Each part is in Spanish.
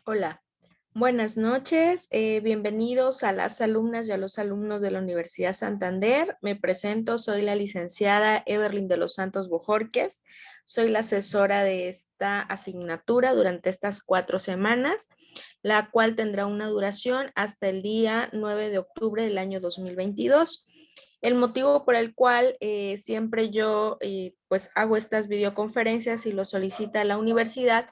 Hola, buenas noches. Bienvenidos a las alumnas y a los alumnos de la Universidad Santander. Me presento, soy la licenciada Evelyn de los Santos Bojorquez. Soy la asesora de esta asignatura durante estas 4 semanas, la cual tendrá una duración hasta el día 9 de octubre del año 2022. El motivo por el cual siempre yo pues hago estas videoconferencias y lo solicita la universidad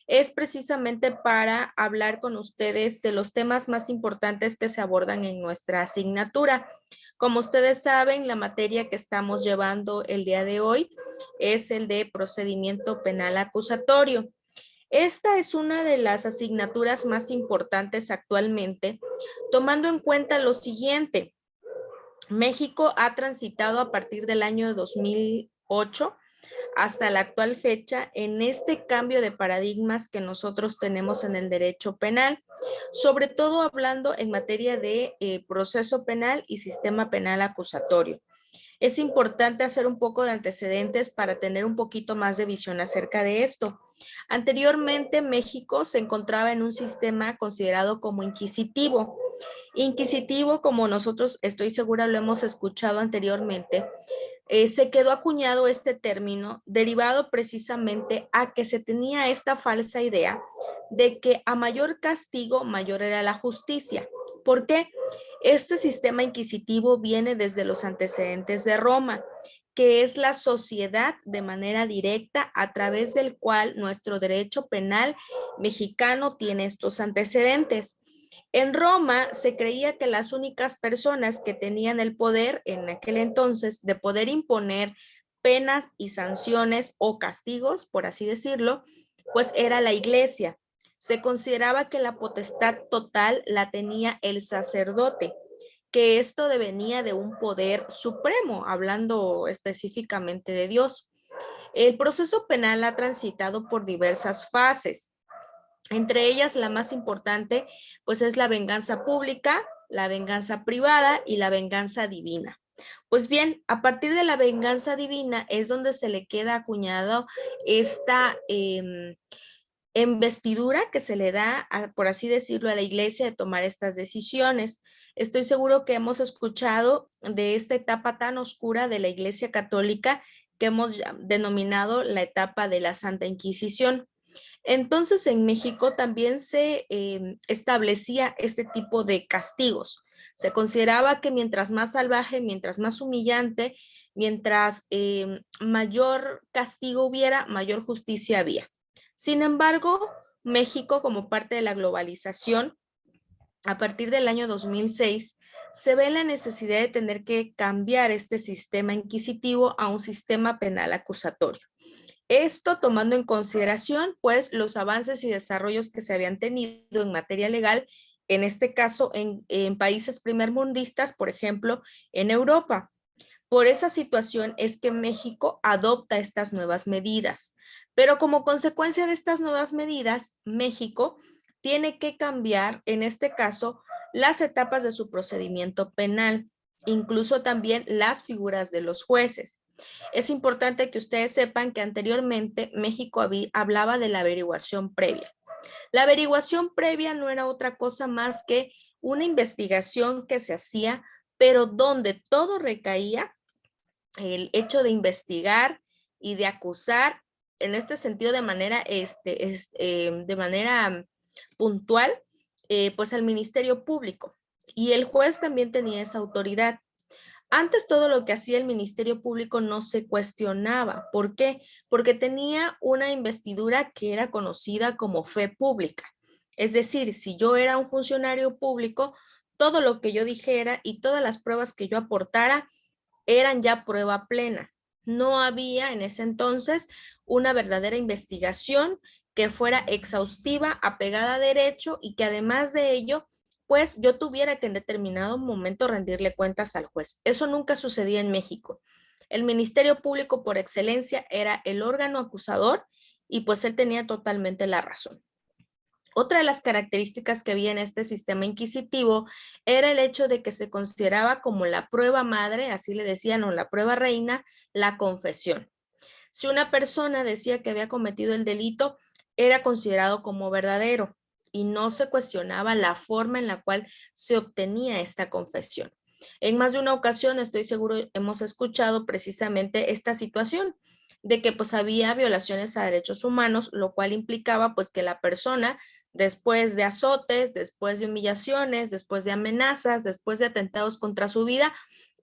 es precisamente para hablar con ustedes de los temas más importantes que se abordan en nuestra asignatura. Como ustedes saben, la materia que estamos llevando el día de hoy es el de procedimiento penal acusatorio. Esta es una de las asignaturas más importantes actualmente, tomando en cuenta lo siguiente. México ha transitado a partir del año 2008 hasta la actual fecha en este cambio de paradigmas que nosotros tenemos en el derecho penal, sobre todo hablando en materia de proceso penal y sistema penal acusatorio. Es importante hacer un poco de antecedentes para tener un poquito más de visión acerca de esto. Anteriormente, México se encontraba en un sistema considerado como inquisitivo. Inquisitivo, como nosotros estoy segura lo hemos escuchado anteriormente, se quedó acuñado este término derivado precisamente a que se tenía esta falsa idea de que a mayor castigo, mayor era la justicia. ¿Por qué? Este sistema inquisitivo viene desde los antecedentes de Roma, que es la sociedad de manera directa a través del cual nuestro derecho penal mexicano tiene estos antecedentes. En Roma se creía que las únicas personas que tenían el poder en aquel entonces de poder imponer penas y sanciones o castigos, por así decirlo, pues era la iglesia. Se consideraba que la potestad total la tenía el sacerdote, que esto devenía de un poder supremo, hablando específicamente de Dios. El proceso penal ha transitado por diversas fases. Entre ellas, la más importante, pues es la venganza pública, la venganza privada y la venganza divina. Pues bien, a partir de la venganza divina es donde se le queda acuñado esta investidura que se le da, por así decirlo, a la iglesia de tomar estas decisiones. Estoy seguro que hemos escuchado de esta etapa tan oscura de la iglesia católica que hemos denominado la etapa de la Santa Inquisición. Entonces, en México también se establecía este tipo de castigos. Se consideraba que mientras más salvaje, mientras más humillante, mientras mayor castigo hubiera, mayor justicia había. Sin embargo, México, como parte de la globalización, a partir del año 2006, se ve la necesidad de tener que cambiar este sistema inquisitivo a un sistema penal acusatorio. Esto tomando en consideración, pues, los avances y desarrollos que se habían tenido en materia legal, en este caso en países primermundistas, por ejemplo, en Europa. Por esa situación es que México adopta estas nuevas medidas. Pero como consecuencia de estas nuevas medidas, México tiene que cambiar, en este caso, las etapas de su procedimiento penal, incluso también las figuras de los jueces. Es importante que ustedes sepan que anteriormente México hablaba de la averiguación previa. La averiguación previa no era otra cosa más que una investigación que se hacía, pero donde todo recaía el hecho de investigar y de acusar en este sentido de manera, de manera puntual, pues al Ministerio Público. Y el juez también tenía esa autoridad. Antes todo lo que hacía el Ministerio Público no se cuestionaba. ¿Por qué? Porque tenía una investidura que era conocida como fe pública. Es decir, si yo era un funcionario público, todo lo que yo dijera y todas las pruebas que yo aportara eran ya prueba plena. No había en ese entonces una verdadera investigación que fuera exhaustiva, apegada a derecho y que además de ello, pues yo tuviera que en determinado momento rendirle cuentas al juez. Eso nunca sucedía en México. El Ministerio Público por excelencia era el órgano acusador y pues él tenía totalmente la razón. Otra de las características que había en este sistema inquisitivo era el hecho de que se consideraba como la prueba madre, así le decían, o la prueba reina, la confesión. Si una persona decía que había cometido el delito, era considerado como verdadero. y no se cuestionaba la forma en la cual se obtenía esta confesión. En más de una ocasión, estoy seguro, hemos escuchado precisamente esta situación de que pues había violaciones a derechos humanos, lo cual implicaba pues que la persona, después de azotes, después de humillaciones, después de amenazas, después de atentados contra su vida,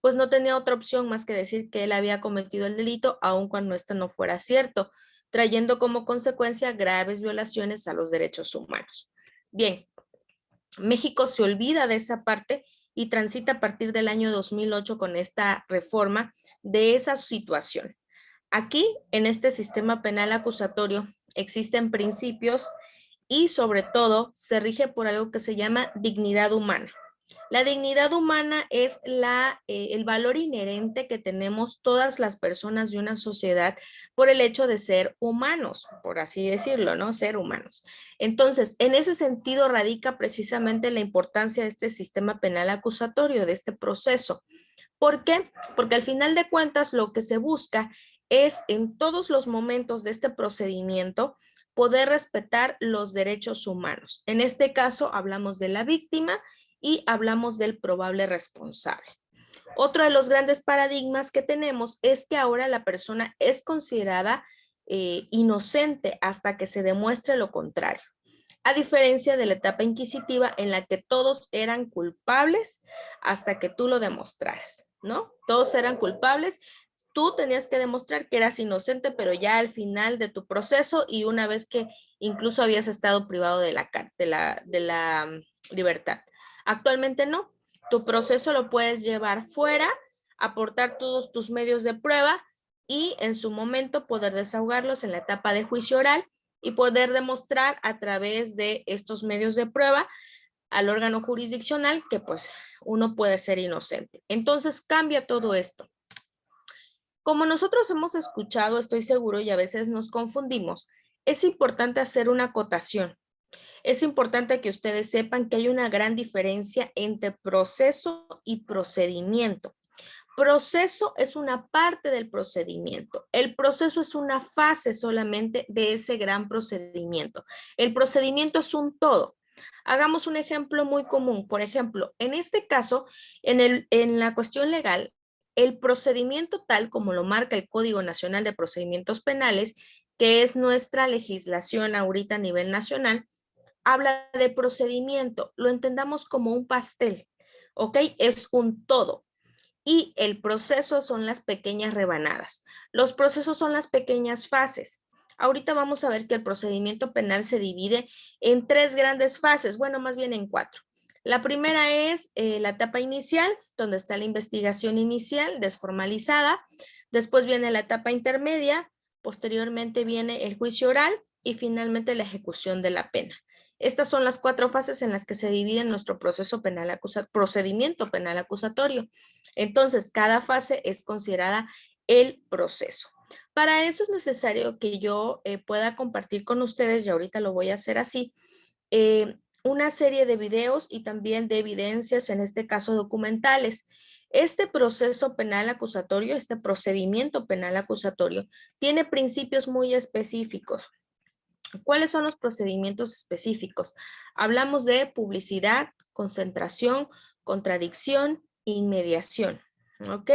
pues no tenía otra opción más que decir que él había cometido el delito, aun cuando esto no fuera cierto, trayendo como consecuencia graves violaciones a los derechos humanos. Bien, México se olvida de esa parte y transita a partir del año 2008 con esta reforma de esa situación. Aquí, en este sistema penal acusatorio, existen principios y sobre todo se rige por algo que se llama dignidad humana. La dignidad humana es el valor inherente que tenemos todas las personas de una sociedad por el hecho de ser humanos, por así decirlo, ¿no? Ser humanos. Entonces, en ese sentido radica precisamente la importancia de este sistema penal acusatorio, de este proceso. ¿Por qué? Porque al final de cuentas lo que se busca es en todos los momentos de este procedimiento poder respetar los derechos humanos. En este caso hablamos de la víctima y hablamos del probable responsable. Otro de los grandes paradigmas que tenemos es que ahora la persona es considerada inocente hasta que se demuestre lo contrario, a diferencia de la etapa inquisitiva en la que todos eran culpables hasta que tú lo demostraras, ¿no? Todos eran culpables, tú tenías que demostrar que eras inocente, pero ya al final de tu proceso y una vez que incluso habías estado privado de la libertad. Actualmente no, tu proceso lo puedes llevar fuera, aportar todos tus medios de prueba y en su momento poder desahogarlos en la etapa de juicio oral y poder demostrar a través de estos medios de prueba al órgano jurisdiccional que pues uno puede ser inocente. Entonces cambia todo esto. Como nosotros hemos escuchado, estoy seguro, y a veces nos confundimos, es importante hacer una acotación. Es importante que ustedes sepan que hay una gran diferencia entre proceso y procedimiento. Proceso es una parte del procedimiento. El proceso es una fase solamente de ese gran procedimiento. El procedimiento es un todo. Hagamos un ejemplo muy común. Por ejemplo, en este caso, en la cuestión legal, el procedimiento tal como lo marca el Código Nacional de Procedimientos Penales, que es nuestra legislación ahorita a nivel nacional, habla de procedimiento. Lo entendamos como un pastel, ¿ok? Es un todo. Y el proceso son las pequeñas rebanadas. Los procesos son las pequeñas fases. Ahorita vamos a ver que el procedimiento penal se divide en tres grandes fases, bueno, más bien en cuatro. La primera es la etapa inicial, donde está la investigación inicial desformalizada. Después viene la etapa intermedia, posteriormente viene el juicio oral y finalmente la ejecución de la pena. Estas son las cuatro fases en las que se divide nuestro procedimiento penal acusatorio. Entonces, cada fase es considerada el proceso. Para eso es necesario que yo pueda compartir con ustedes, y ahorita lo voy a hacer así, una serie de videos y también de evidencias, en este caso documentales. Este proceso penal acusatorio, este procedimiento penal acusatorio, tiene principios muy específicos. ¿Cuáles son los procedimientos específicos? Hablamos de publicidad, concentración, contradicción, inmediación. ¿Ok?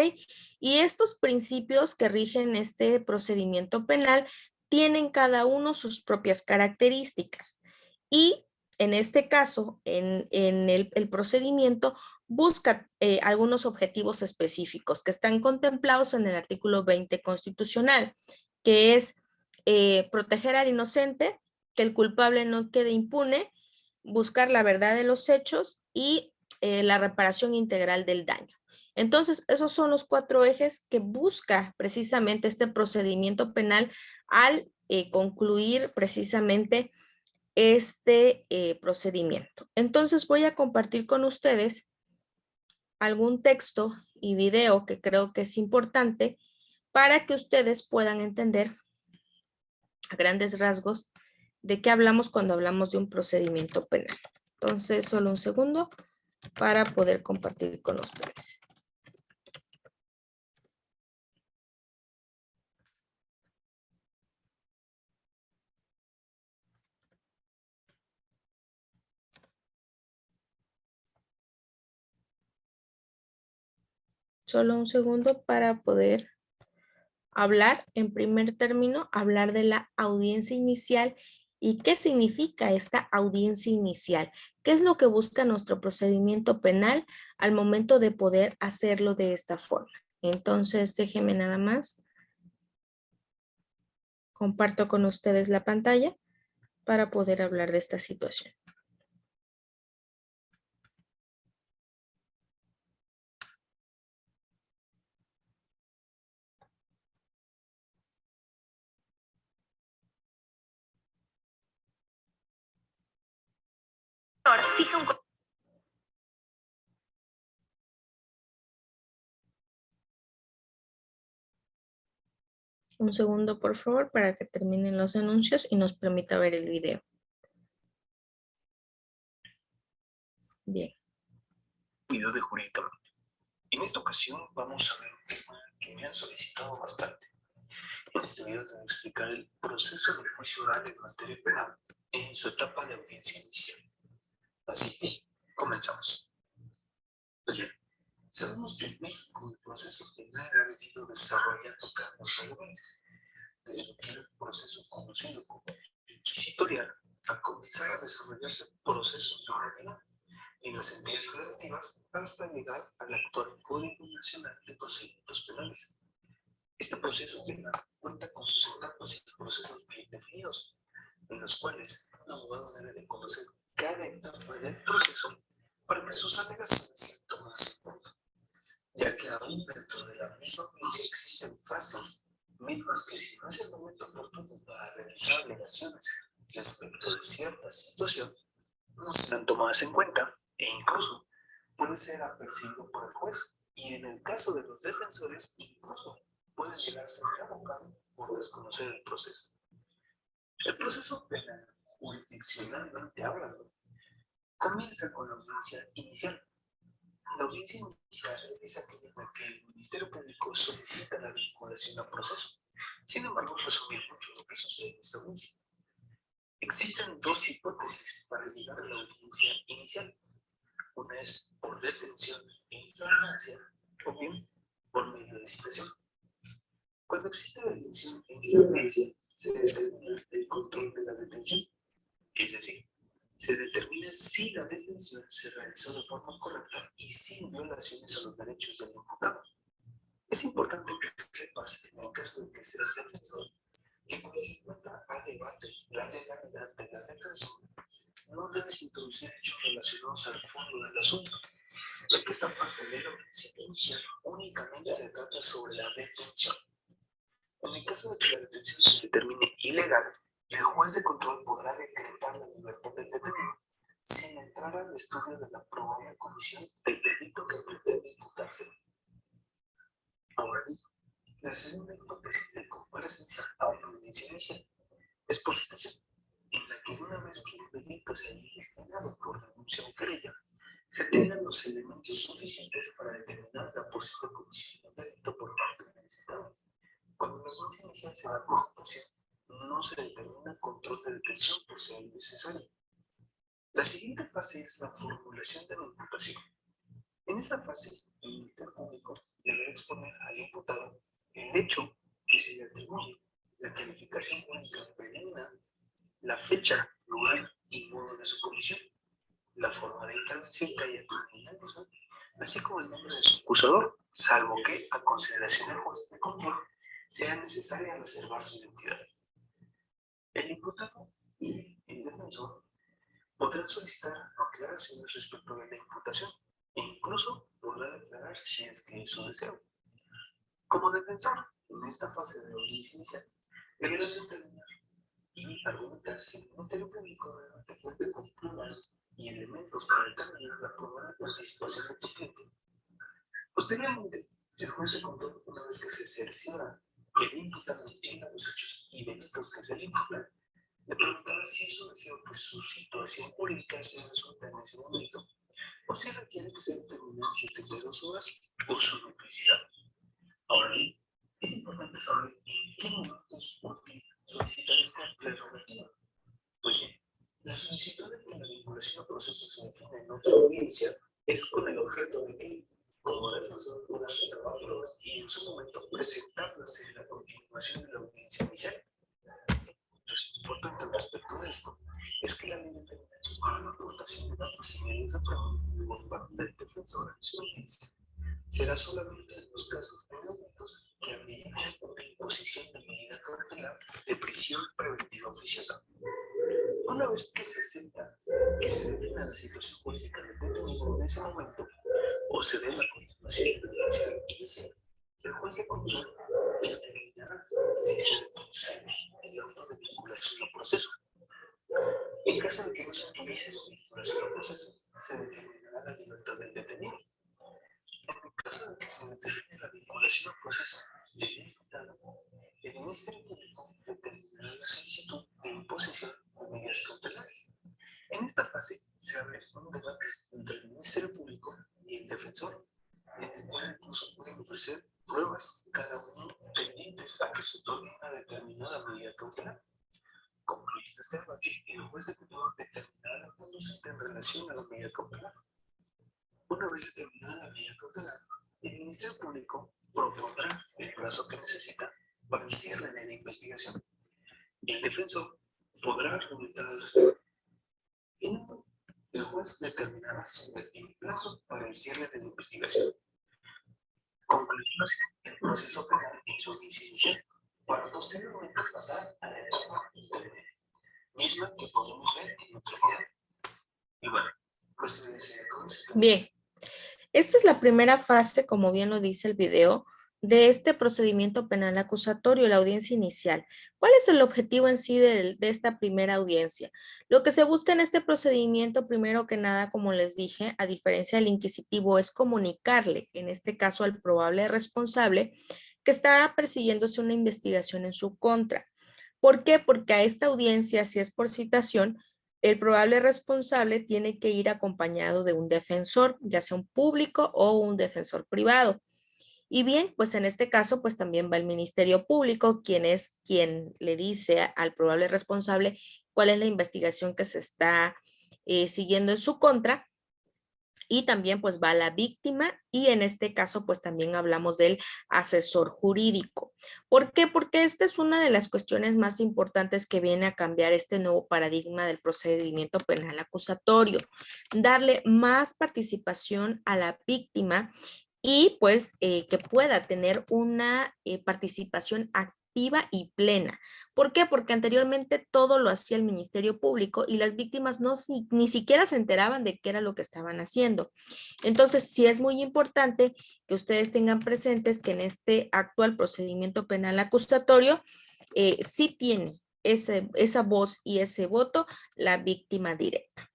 Y estos principios que rigen este procedimiento penal tienen cada uno sus propias características. Y en este caso, en el procedimiento busca algunos objetivos específicos que están contemplados en el artículo 20 constitucional, que es proteger al inocente, que el culpable no quede impune, buscar la verdad de los hechos y la reparación integral del daño. Entonces, esos son los cuatro ejes que busca precisamente este procedimiento penal al concluir precisamente este procedimiento. Entonces, voy a compartir con ustedes algún texto y video que creo que es importante para que ustedes puedan entender a grandes rasgos de qué hablamos cuando hablamos de un procedimiento penal. Entonces, solo un segundo para poder compartir con ustedes. Solo un segundo para poder hablar. En primer término, hablar de la audiencia inicial. ¿Y qué significa esta audiencia inicial? ¿Qué es lo que busca nuestro procedimiento penal al momento de poder hacerlo de esta forma? Entonces, déjenme nada más. Comparto con ustedes la pantalla para poder hablar de esta situación. Fija un segundo, por favor, para que terminen los anuncios y nos permita ver el video. Bien. Video de Jurídicamente. En esta ocasión vamos a ver un tema que me han solicitado bastante. En este video te voy a explicar el proceso de juicio oral en materia penal en su etapa de audiencia inicial. Así que, comenzamos. Pues bien, sabemos que en México el proceso penal ha venido desarrollando cambios relevantes, desde lo que era el proceso conocido como inquisitorial a comenzar a desarrollarse procesos de orden en las entidades federativas hasta llegar al actual Código Nacional de Procedimientos Penales. Este proceso penal cuenta con sus etapas y procesos bien definidos, en los cuales un abogado debe de conocer cada etapa del proceso para que sus alegaciones sean tomadas en cuenta, ya que aún dentro de la misma audiencia existen fases mismas que si no es el momento oportuno para realizar alegaciones respecto de cierta situación, no serán tomadas en cuenta e incluso puede ser apercibido por el juez y en el caso de los defensores incluso puede llegar a ser revocado por desconocer el proceso. El proceso penal, jurisdiccionalmente hablando, comienza con la audiencia inicial. La audiencia inicial es aquella en la que el Ministerio Público solicita la vinculación al proceso. Sin embargo, resumir mucho lo que sucede en esta audiencia. Existen dos hipótesis para llegar a la audiencia inicial. Una es por detención e flagrancia o bien por medio de citación. Cuando existe detención e flagrancia, se determina el control de la detención. Es decir, se determina si la detención se realizó de forma correcta y sin violaciones a los derechos del imputado. Es importante que sepas, en el caso de que seas defensor, que cuando se encuentra a debate la legalidad de la detención, no debes introducir hechos relacionados al fondo del asunto, ya que esta parte de la audiencia inicial únicamente se trata sobre la detención. En el caso de que la detención se determine ilegal, el juez de control podrá decretar la libertad del detenido sin entrar al estudio de la probable comisión del delito que pretende imputarse. Ahora bien, la segunda hipótesis de comparecencia a una audiencia inicial es por citación, en la que una vez que el delito se haya investigado por denuncia o querella, se tengan los elementos suficientes para determinar la posible comisión del delito por parte del Estado. Cuando la audiencia inicial se da por citación, no se determina control de detención por ser innecesario. La siguiente fase es la formulación de la imputación. En esta fase, el Ministerio Público deberá exponer al imputado el hecho que se le atribuye, la calificación única preliminar, la fecha, lugar y modo de su comisión, la forma de intervención que haya en el mismo, así como el nombre de su acusador, salvo que, a consideración del juez de control, sea necesaria reservar su identidad. El imputado y el defensor podrán solicitar aclaraciones respecto de la imputación e incluso podrá declarar si es que es su deseo. Como defensor, en esta fase de audiencia inicial, deberás determinar y argumentar si el Ministerio Público realmente cuenta con pruebas y elementos para determinar la probable participación de tu cliente. Posteriormente, el juez de control, una vez que se cerciora que el imputado entienda los hechos y delitos que se le imputan, le preguntará si es su deseo que su situación jurídica se resuelta en ese momento o si requiere que se determine en 72 horas o su duplicidad. Ahora bien, es importante saber en qué momentos útil solicitar esta prerrogativa. Pues bien, la solicitud de que la vinculación a procesos se define en otra audiencia es con el objeto de que Como defensor podrá recabar pruebas y en su momento presentarlas en la continuación de la audiencia inicial. Lo importante respecto de esto es que la ley determina que para la aportación de datos y medios de prueba por parte del defensor en esta audiencia será solamente en los casos de delitos que ameriten una imposición de medida cautelar de prisión preventiva oficiosa. Una vez que se acepta que se defina la situación jurídica del detenido en ese momento o se dé la continuación de la audiencia inicial, el juez de control determinará si se procede el auto de vinculación al proceso. En caso de que no se autorice la vinculación al proceso, se determinará la libertad del detenido. En caso de que se determine la vinculación al proceso del imputado, el Ministerio Público determinará la solicitud de imposición de medidas cautelares. En esta fase se abre un debate entre el Ministerio Público y el defensor, en el cual incluso pueden ofrecer pruebas, cada uno tendientes a que se otorgue una determinada medida cautelar. Concluyendo este debate, el juez de control determinará la conducente en relación a la medida cautelar. Una vez determinada la medida cautelar, el Ministerio Público propondrá el plazo que necesita para el cierre de la investigación. El defensor podrá argumentar al respecto. El juez determinará sobre el plazo para el cierre de la investigación. Concluyendo así el proceso penal en su inicio inicial, para posteriormente pasar a la etapa intermedia, misma que podemos ver en otro video. Y bueno, pues le deseo con esto. Bien, esta es la primera fase, como bien lo dice el video, de este procedimiento penal acusatorio, la audiencia inicial. ¿Cuál es el objetivo en sí de esta primera audiencia? Lo que se busca en este procedimiento, primero que nada, como les dije, a diferencia del inquisitivo, es comunicarle, en este caso al probable responsable, que está persiguiéndose una investigación en su contra. ¿Por qué? Porque a esta audiencia, si es por citación, el probable responsable tiene que ir acompañado de un defensor, ya sea un público o un defensor privado. Y bien, pues en este caso, pues también va el Ministerio Público, quien es quien le dice al probable responsable cuál es la investigación que se está siguiendo en su contra. Y también pues va la víctima y en este caso pues también hablamos del asesor jurídico. ¿Por qué? Porque esta es una de las cuestiones más importantes que viene a cambiar este nuevo paradigma del procedimiento penal acusatorio. Darle más participación a la víctima y pues que pueda tener una participación activa y plena. ¿Por qué? Porque anteriormente todo lo hacía el Ministerio Público y las víctimas ni siquiera se enteraban de qué era lo que estaban haciendo. Entonces, sí es muy importante que ustedes tengan presentes que en este actual procedimiento penal acusatorio sí tiene esa voz y ese voto la víctima directa.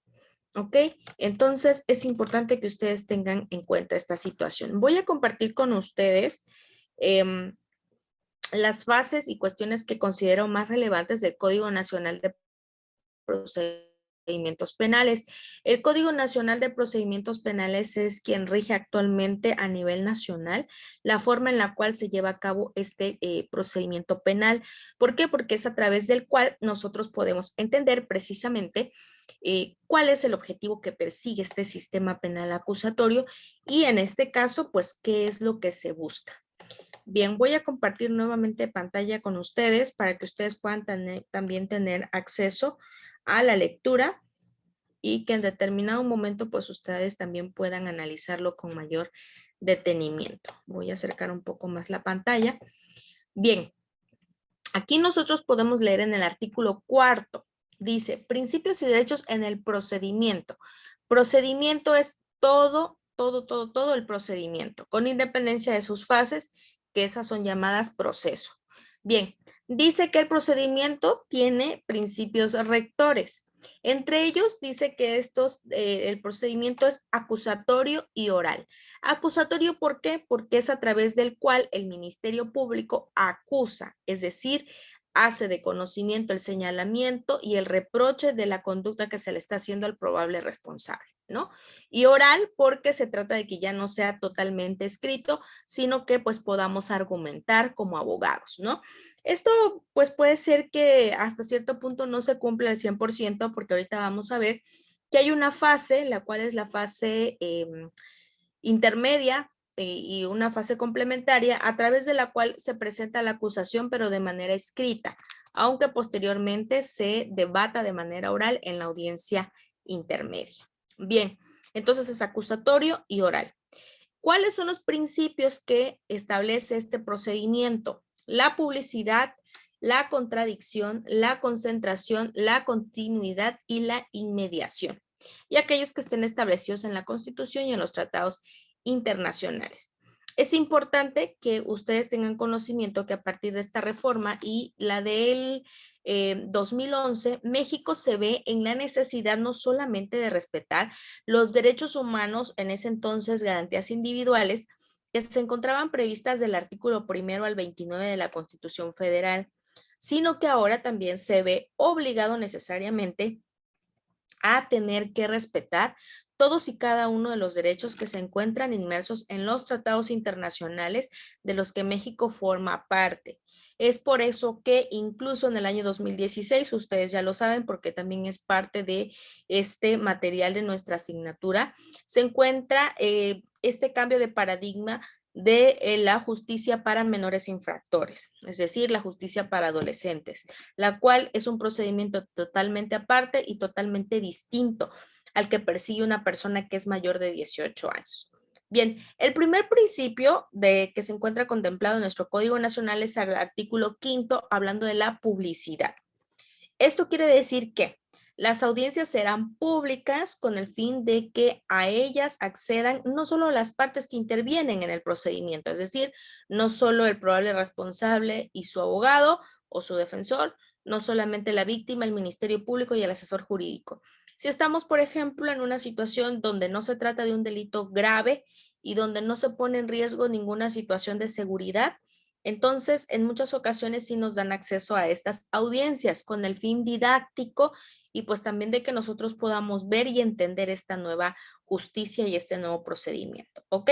¿Ok? Entonces, es importante que ustedes tengan en cuenta esta situación. Voy a compartir con ustedes las fases y cuestiones que considero más relevantes del Código Nacional de Procedimientos Penales. El Código Nacional de Procedimientos Penales es quien rige actualmente a nivel nacional la forma en la cual se lleva a cabo este procedimiento penal. ¿Por qué? Porque es a través del cual nosotros podemos entender precisamente cuál es el objetivo que persigue este sistema penal acusatorio y en este caso, pues, qué es lo que se busca. Bien, voy a compartir nuevamente pantalla con ustedes para que ustedes puedan también tener acceso a la lectura y que en determinado momento pues ustedes también puedan analizarlo con mayor detenimiento. Voy a acercar un poco más la pantalla. Bien, aquí nosotros podemos leer en el artículo 4, dice principios y derechos en el procedimiento. Procedimiento es todo el procedimiento, con independencia de sus fases, que esas son llamadas proceso. Bien, dice que el procedimiento tiene principios rectores. Entre ellos dice que el procedimiento es acusatorio y oral. Acusatorio, ¿por qué? Porque es a través del cual el Ministerio Público acusa, es decir, hace de conocimiento el señalamiento y el reproche de la conducta que se le está haciendo al probable responsable, ¿no? Y oral porque se trata de que ya no sea totalmente escrito, sino que pues podamos argumentar como abogados, ¿no? Esto pues puede ser que hasta cierto punto no se cumpla al 100% porque ahorita vamos a ver que hay una fase, la cual es la fase intermedia, y una fase complementaria a través de la cual se presenta la acusación, pero de manera escrita, aunque posteriormente se debata de manera oral en la audiencia intermedia. Bien, entonces es acusatorio y oral. ¿Cuáles son los principios que establece este procedimiento? La publicidad, la contradicción, la concentración, la continuidad y la inmediación. Y aquellos que estén establecidos en la Constitución y en los tratados internacionales. Es importante que ustedes tengan conocimiento que a partir de esta reforma y la del 2011, México se ve en la necesidad no solamente de respetar los derechos humanos, en ese entonces garantías individuales, que se encontraban previstas del artículo 1 al 29 de la Constitución Federal, sino que ahora también se ve obligado necesariamente a tener que respetar todos y cada uno de los derechos que se encuentran inmersos en los tratados internacionales de los que México forma parte. Es por eso que incluso en el año 2016, ustedes ya lo saben porque también es parte de este material de nuestra asignatura, se encuentra este cambio de paradigma de la justicia para menores infractores, es decir, la justicia para adolescentes, la cual es un procedimiento totalmente aparte y totalmente distinto al que persigue una persona que es mayor de 18 años. Bien, el primer principio que se encuentra contemplado en nuestro Código Nacional es el artículo 5, hablando de la publicidad. Esto quiere decir que las audiencias serán públicas con el fin de que a ellas accedan no solo las partes que intervienen en el procedimiento, es decir, no solo el probable responsable y su abogado o su defensor, no solamente la víctima, el Ministerio Público y el asesor jurídico. Si estamos, por ejemplo, en una situación donde no se trata de un delito grave y donde no se pone en riesgo ninguna situación de seguridad, entonces, en muchas ocasiones sí nos dan acceso a estas audiencias con el fin didáctico y pues también de que nosotros podamos ver y entender esta nueva justicia y este nuevo procedimiento, ¿ok?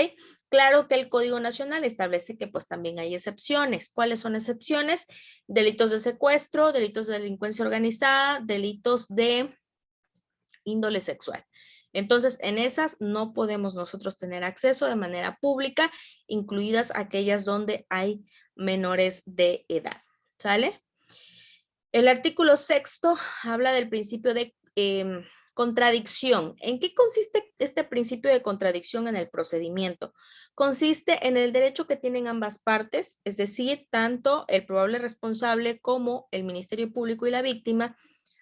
Claro que el Código Nacional establece que pues también hay excepciones. ¿Cuáles son excepciones? Delitos de secuestro, delitos de delincuencia organizada, delitos de índole sexual. Entonces, en esas no podemos nosotros tener acceso de manera pública, incluidas aquellas donde hay menores de edad. ¿Sale? El artículo 6 habla del principio de contradicción. ¿En qué consiste este principio de contradicción en el procedimiento? Consiste en el derecho que tienen ambas partes, es decir, tanto el probable responsable como el Ministerio Público y la víctima,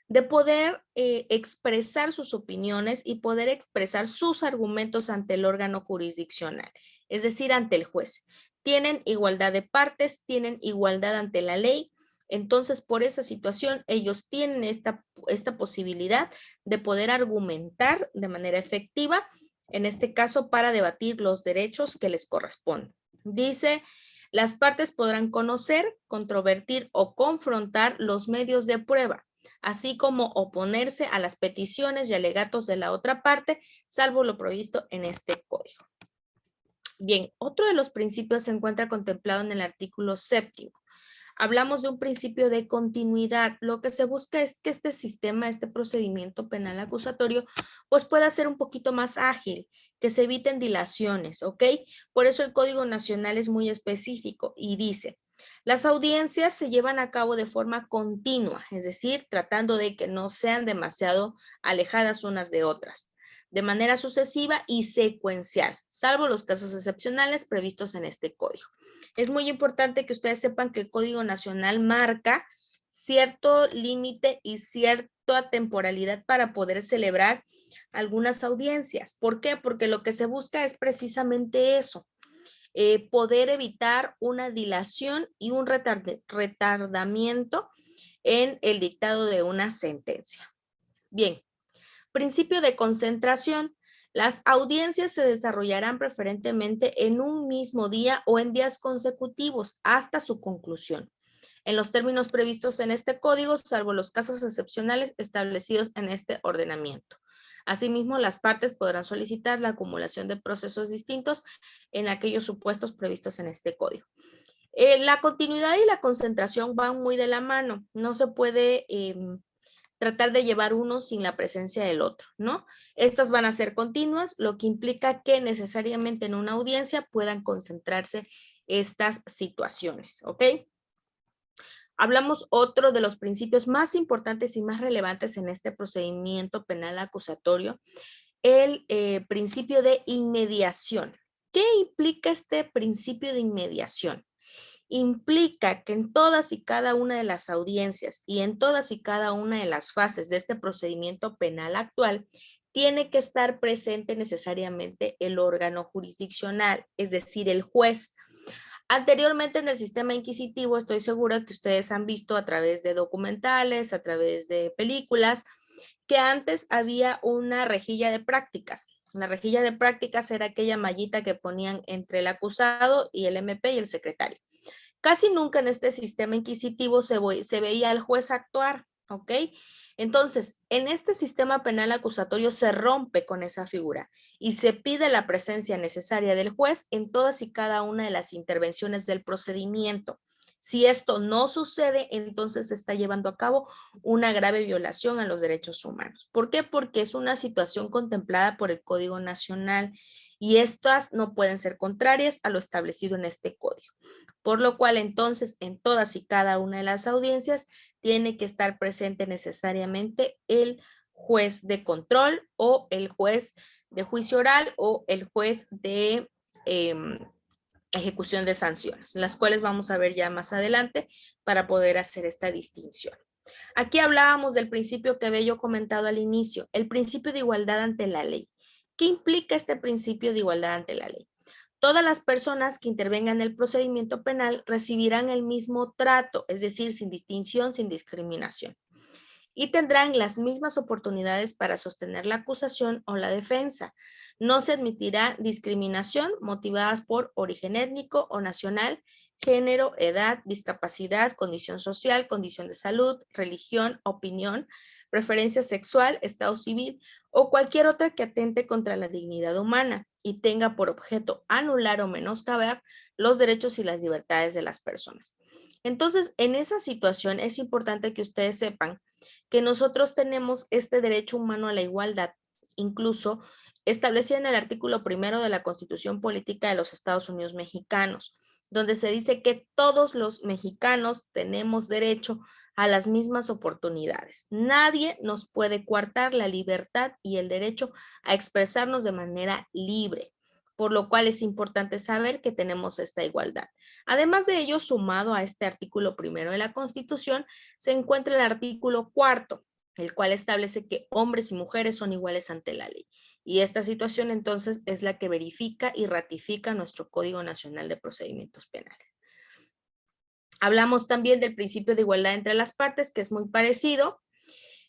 de poder expresar sus opiniones y poder expresar sus argumentos ante el órgano jurisdiccional, es decir, ante el juez. Tienen igualdad de partes, tienen igualdad ante la ley, entonces por esa situación ellos tienen esta posibilidad de poder argumentar de manera efectiva, en este caso para debatir los derechos que les corresponden. Dice, las partes podrán conocer, controvertir o confrontar los medios de prueba, así como oponerse a las peticiones y alegatos de la otra parte, salvo lo previsto en este código. Bien, otro de los principios se encuentra contemplado en el artículo 7. Hablamos de un principio de continuidad. Lo que se busca es que este sistema, este procedimiento penal acusatorio, pues pueda ser un poquito más ágil, que se eviten dilaciones, ¿ok? Por eso el Código Nacional es muy específico y dice, las audiencias se llevan a cabo de forma continua, es decir, tratando de que no sean demasiado alejadas unas de otras, de manera sucesiva y secuencial, salvo los casos excepcionales previstos en este código. Es muy importante que ustedes sepan que el Código Nacional marca cierto límite y cierta temporalidad para poder celebrar algunas audiencias. ¿Por qué? Porque lo que se busca es precisamente eso, poder evitar una dilación y un retardamiento en el dictado de una sentencia. Bien, principio de concentración. Las audiencias se desarrollarán preferentemente en un mismo día o en días consecutivos hasta su conclusión, en los términos previstos en este código, salvo los casos excepcionales establecidos en este ordenamiento. Asimismo, las partes podrán solicitar la acumulación de procesos distintos en aquellos supuestos previstos en este código. La continuidad y la concentración van muy de la mano. No se puede tratar de llevar uno sin la presencia del otro, ¿no? Estas van a ser continuas, lo que implica que necesariamente en una audiencia puedan concentrarse estas situaciones, ¿ok? Hablamos otro de los principios más importantes y más relevantes en este procedimiento penal acusatorio, el principio de inmediación. ¿Qué implica este principio de inmediación? Implica que en todas y cada una de las audiencias y en todas y cada una de las fases de este procedimiento penal actual, tiene que estar presente necesariamente el órgano jurisdiccional, es decir, el juez. Anteriormente en el sistema inquisitivo, estoy segura que ustedes han visto a través de documentales, a través de películas, que antes había una rejilla de prácticas. La rejilla de prácticas era aquella mallita que ponían entre el acusado y el MP y el secretario. Casi nunca en este sistema inquisitivo se veía al juez actuar, ¿ok? Entonces, en este sistema penal acusatorio se rompe con esa figura y se pide la presencia necesaria del juez en todas y cada una de las intervenciones del procedimiento. Si esto no sucede, entonces se está llevando a cabo una grave violación a los derechos humanos. ¿Por qué? Porque es una situación contemplada por el Código Nacional y estas no pueden ser contrarias a lo establecido en este código. Por lo cual, entonces, en todas y cada una de las audiencias tiene que estar presente necesariamente el juez de control o el juez de juicio oral o el juez de ejecución de sanciones, las cuales vamos a ver ya más adelante para poder hacer esta distinción. Aquí hablábamos del principio que había yo comentado al inicio, el principio de igualdad ante la ley. ¿Qué implica este principio de igualdad ante la ley? Todas las personas que intervengan en el procedimiento penal recibirán el mismo trato, es decir, sin distinción, sin discriminación, y tendrán las mismas oportunidades para sostener la acusación o la defensa. No se admitirá discriminación motivadas por origen étnico o nacional, género, edad, discapacidad, condición social, condición de salud, religión, opinión, preferencia sexual, estado civil o cualquier otra que atente contra la dignidad humana y tenga por objeto anular o menoscabar los derechos y las libertades de las personas. Entonces, en esa situación es importante que ustedes sepan que nosotros tenemos este derecho humano a la igualdad, incluso establecido en el artículo 1 de la Constitución Política de los Estados Unidos Mexicanos, donde se dice que todos los mexicanos tenemos derecho a las mismas oportunidades. Nadie nos puede coartar la libertad y el derecho a expresarnos de manera libre, por lo cual es importante saber que tenemos esta igualdad. Además de ello, sumado a este artículo 1 de la Constitución, se encuentra el artículo 4, el cual establece que hombres y mujeres son iguales ante la ley. Y esta situación entonces es la que verifica y ratifica nuestro Código Nacional de Procedimientos Penales. Hablamos también del principio de igualdad entre las partes, que es muy parecido.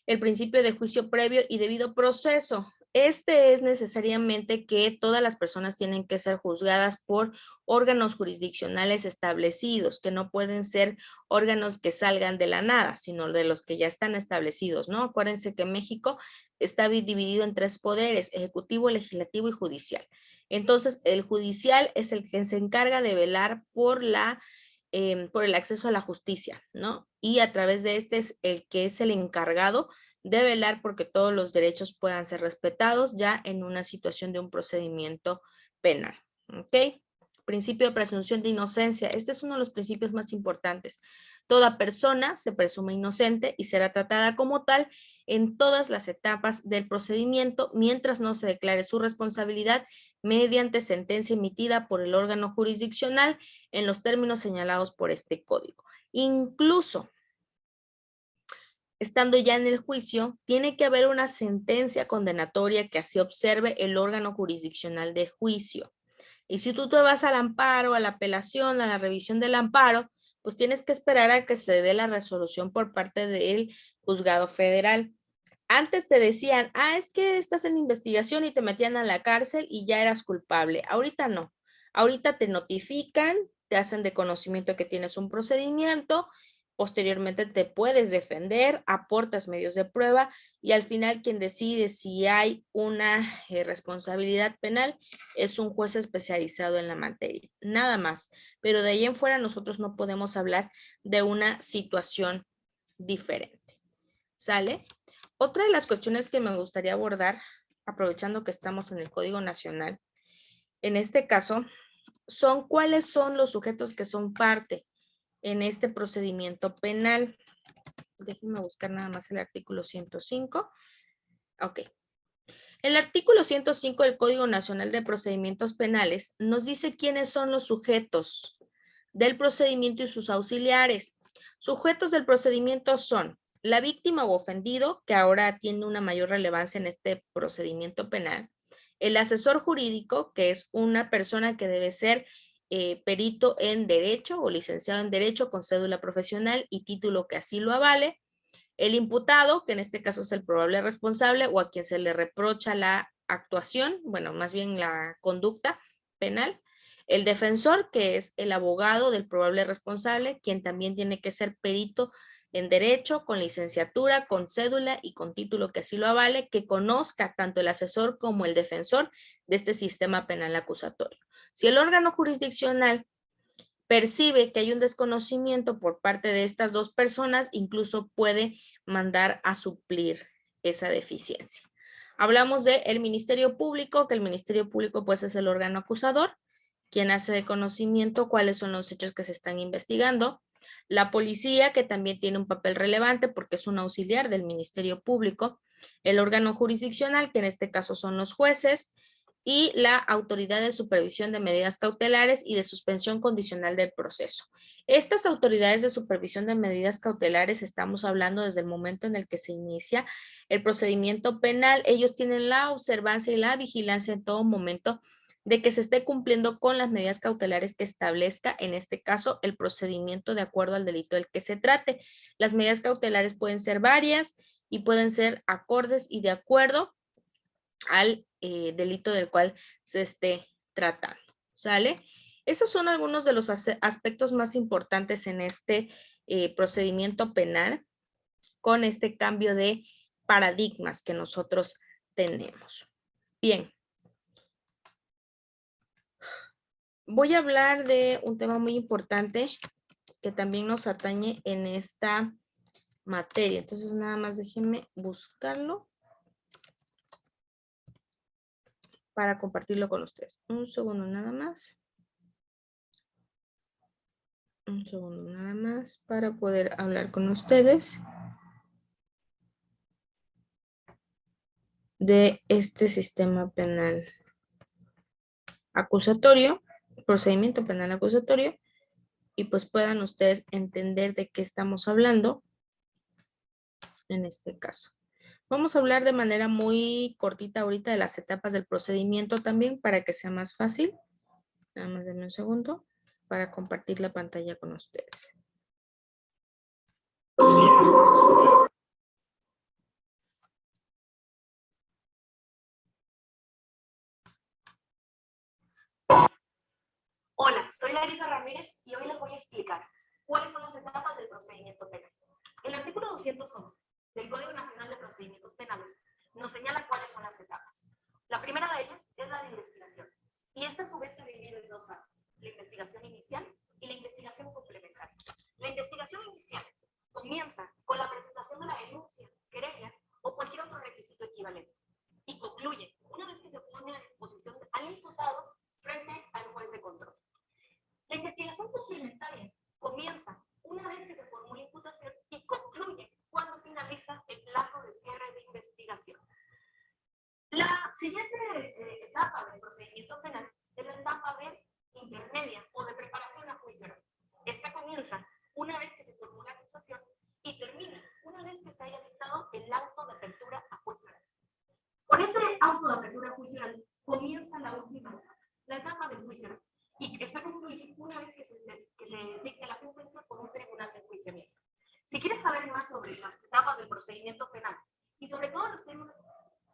El principio de juicio previo y debido proceso. Este es necesariamente que todas las personas tienen que ser juzgadas por órganos jurisdiccionales establecidos, que no pueden ser órganos que salgan de la nada, sino de los que ya están establecidos, ¿no? Acuérdense que México está dividido en 3 poderes: ejecutivo, legislativo y judicial. Entonces, el judicial es el que se encarga de velar por el acceso a la justicia, ¿no? Y a través de este es el que es el encargado de velar porque todos los derechos puedan ser respetados ya en una situación de un procedimiento penal, ¿ok? Principio de presunción de inocencia. Este es uno de los principios más importantes. Toda persona se presume inocente y será tratada como tal en todas las etapas del procedimiento mientras no se declare su responsabilidad mediante sentencia emitida por el órgano jurisdiccional en los términos señalados por este código. Incluso, estando ya en el juicio, tiene que haber una sentencia condenatoria que así observe el órgano jurisdiccional de juicio. Y si tú te vas al amparo, a la apelación, a la revisión del amparo, pues tienes que esperar a que se dé la resolución por parte del juzgado federal. Antes te decían, es que estás en investigación y te metían a la cárcel y ya eras culpable. Ahorita no. Ahorita te notifican, te hacen de conocimiento que tienes un procedimiento, posteriormente te puedes defender, aportas medios de prueba y al final quien decide si hay una responsabilidad penal es un juez especializado en la materia. Nada más. Pero de ahí en fuera nosotros no podemos hablar de una situación diferente. ¿Sale? Otra de las cuestiones que me gustaría abordar, aprovechando que estamos en el Código Nacional, en este caso, son cuáles son los sujetos que son parte en este procedimiento penal. Déjenme buscar nada más el artículo 105. Ok. El artículo 105 del Código Nacional de Procedimientos Penales nos dice quiénes son los sujetos del procedimiento y sus auxiliares. Sujetos del procedimiento son la víctima o ofendido, que ahora tiene una mayor relevancia en este procedimiento penal, el asesor jurídico, que es una persona que debe ser perito en derecho o licenciado en derecho con cédula profesional y título que así lo avale, el imputado, que en este caso es el probable responsable o a quien se le reprocha la actuación, bueno, más bien la conducta penal, el defensor, que es el abogado del probable responsable, quien también tiene que ser perito en derecho, con licenciatura, con cédula y con título que así lo avale, que conozca tanto el asesor como el defensor de este sistema penal acusatorio. Si el órgano jurisdiccional percibe que hay un desconocimiento por parte de estas dos personas, incluso puede mandar a suplir esa deficiencia. Hablamos del Ministerio Público, que el Ministerio Público pues es el órgano acusador, quien hace de conocimiento cuáles son los hechos que se están investigando. La policía, que también tiene un papel relevante porque es un auxiliar del Ministerio Público. El órgano jurisdiccional, que en este caso son los jueces, y la autoridad de supervisión de medidas cautelares y de suspensión condicional del proceso. Estas autoridades de supervisión de medidas cautelares, estamos hablando desde el momento en el que se inicia el procedimiento penal, ellos tienen la observancia y la vigilancia en todo momento de que se esté cumpliendo con las medidas cautelares que establezca, en este caso, el procedimiento de acuerdo al delito del que se trate. Las medidas cautelares pueden ser varias y pueden ser acordes y de acuerdo al delito del cual se esté tratando, ¿sale? Esos son algunos de los aspectos más importantes en este procedimiento penal con este cambio de paradigmas que nosotros tenemos. Bien. Voy a hablar de un tema muy importante que también nos atañe en esta materia. Entonces, nada más déjenme buscarlo para compartirlo con ustedes. Un segundo nada más. Un segundo nada más para poder hablar con ustedes de este sistema penal acusatorio, procedimiento penal acusatorio, y pues puedan ustedes entender de qué estamos hablando en este caso. Vamos a hablar de manera muy cortita ahorita de las etapas del procedimiento también para que sea más fácil. Nada más denme un segundo para compartir la pantalla con ustedes. Hola, soy Larisa Ramírez y hoy les voy a explicar cuáles son las etapas del procedimiento penal. El artículo 211 del Código Nacional de Procedimientos Penales nos señala cuáles son las etapas. La primera de ellas es la de investigación, y esta a su vez se divide en dos fases: la investigación inicial y la investigación complementaria. La investigación inicial comienza con la presentación de la denuncia, querella o cualquier otro requisito equivalente, y concluye una vez que se pone a disposición al imputado frente al juez de control. La investigación complementaria comienza una vez que se formula imputación y concluye cuando finaliza el plazo de cierre de investigación. La siguiente etapa del procedimiento penal es la etapa de intermedia o de preparación a juicio oral. Esta comienza una vez que se formula acusación y termina una vez que se haya dictado el auto de apertura a juicio oral. Con este auto de apertura a juicio oral comienza la última etapa, la etapa del juicio oral, y esta concluye una vez que se dicte la sentencia por un tribunal de enjuiciamiento. Si quieres saber más sobre las etapas del procedimiento penal y sobre todo los temas...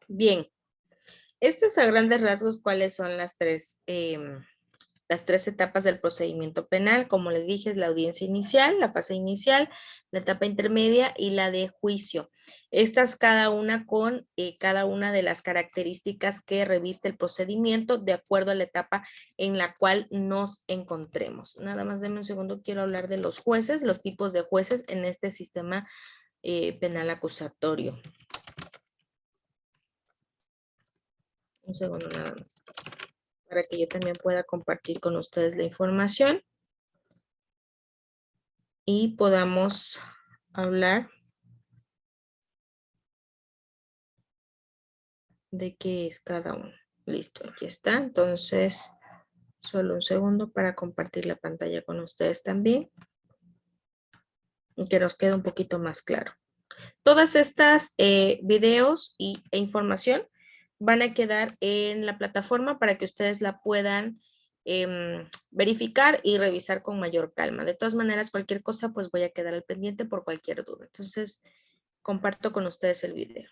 Bien, estos a grandes rasgos, ¿cuáles son las tres etapas del procedimiento penal? Como les dije, es la audiencia inicial, la fase inicial, la etapa intermedia y la de juicio. Estas cada una con cada una de las características que reviste el procedimiento de acuerdo a la etapa en la cual nos encontremos. Nada más denme un segundo, quiero hablar de los jueces, los tipos de jueces en este sistema penal acusatorio. Un segundo nada más, para que yo también pueda compartir con ustedes la información y podamos hablar de qué es cada uno. Listo, aquí está. Entonces, solo un segundo para compartir la pantalla con ustedes también y que nos quede un poquito más claro. Todas estas videos e información van a quedar en la plataforma para que ustedes la puedan verificar y revisar con mayor calma. De todas maneras, cualquier cosa, pues voy a quedar al pendiente por cualquier duda. Entonces, comparto con ustedes el video.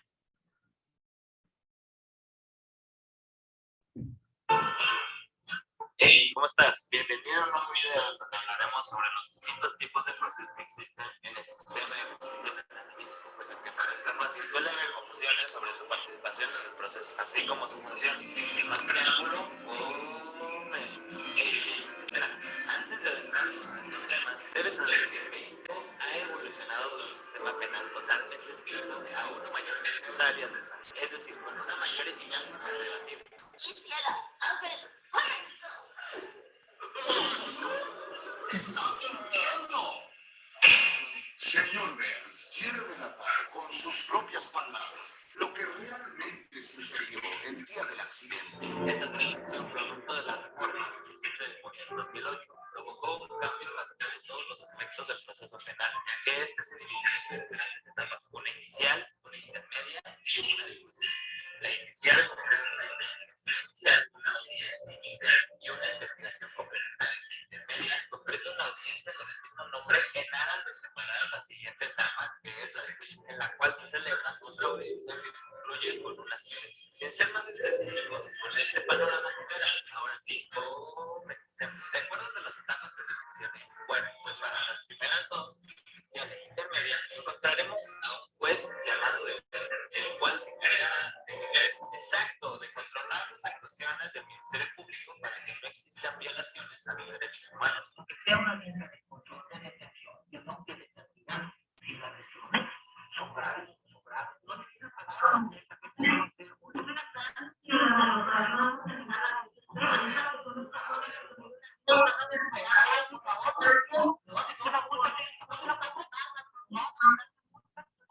Hey, ¿cómo estás? Bienvenido a un nuevo video donde hablaremos sobre los distintos tipos de procesos que existen en el sistema de justicia penal de México. Pues aunque parezca fácil, suele haber confusiones sobre su participación en el proceso, así como su función. Sin más preámbulo, espera, antes de adentrarnos en estos temas, debes saber que México ha evolucionado de un sistema penal totalmente escrito a uno mayormente oral y adversarial, es decir, con una mayor eficacia para debatir. Quisiera haber ¡está mintiendo! Señor Burns, quiere relatar con sus propias palabras lo que realmente sucedió el día del accidente. Esta transición, producto de la reforma del 17 de junio de 2008, provocó un cambio radical en todos los aspectos del proceso penal, ya que este se divide en diferentes etapas, una inicial, una intermedia y una de juicio. La inicial comprende una investigación inicial, una audiencia inicial y una investigación complementaria. La intermedia comprende una audiencia con el mismo nombre en aras de preparar la siguiente etapa, que es la de juicio, en la cual se celebra otra audiencia que concluye con una sentencia. Sin ser más específicos, con este panorama general, ahora sí, ¿te acuerdas de las etapas que te mencioné? Bueno, pues para las primeras dos, inicial e intermedia, encontraremos a un juez llamado de el cual se encargará de controlar las actuaciones del Ministerio Público para que no existan violaciones a los derechos humanos. Que sea una línea de control de detención que no quede determinar si las lesiones son graves o no son graves. No necesita pagar una multa que tenga que ser